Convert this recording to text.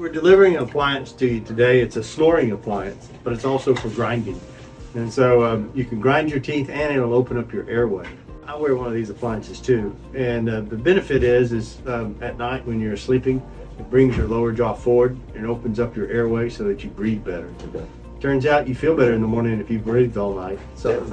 We're delivering an appliance to you today. It's a snoring appliance, but it's also for grinding. And so you can grind your teeth and it'll open up your airway. I wear one of these appliances too. And the benefit is at night when you're sleeping, it brings your lower jaw forward and opens up your airway so that you breathe better. Turns out you feel better in the morning if you breathed all night. So.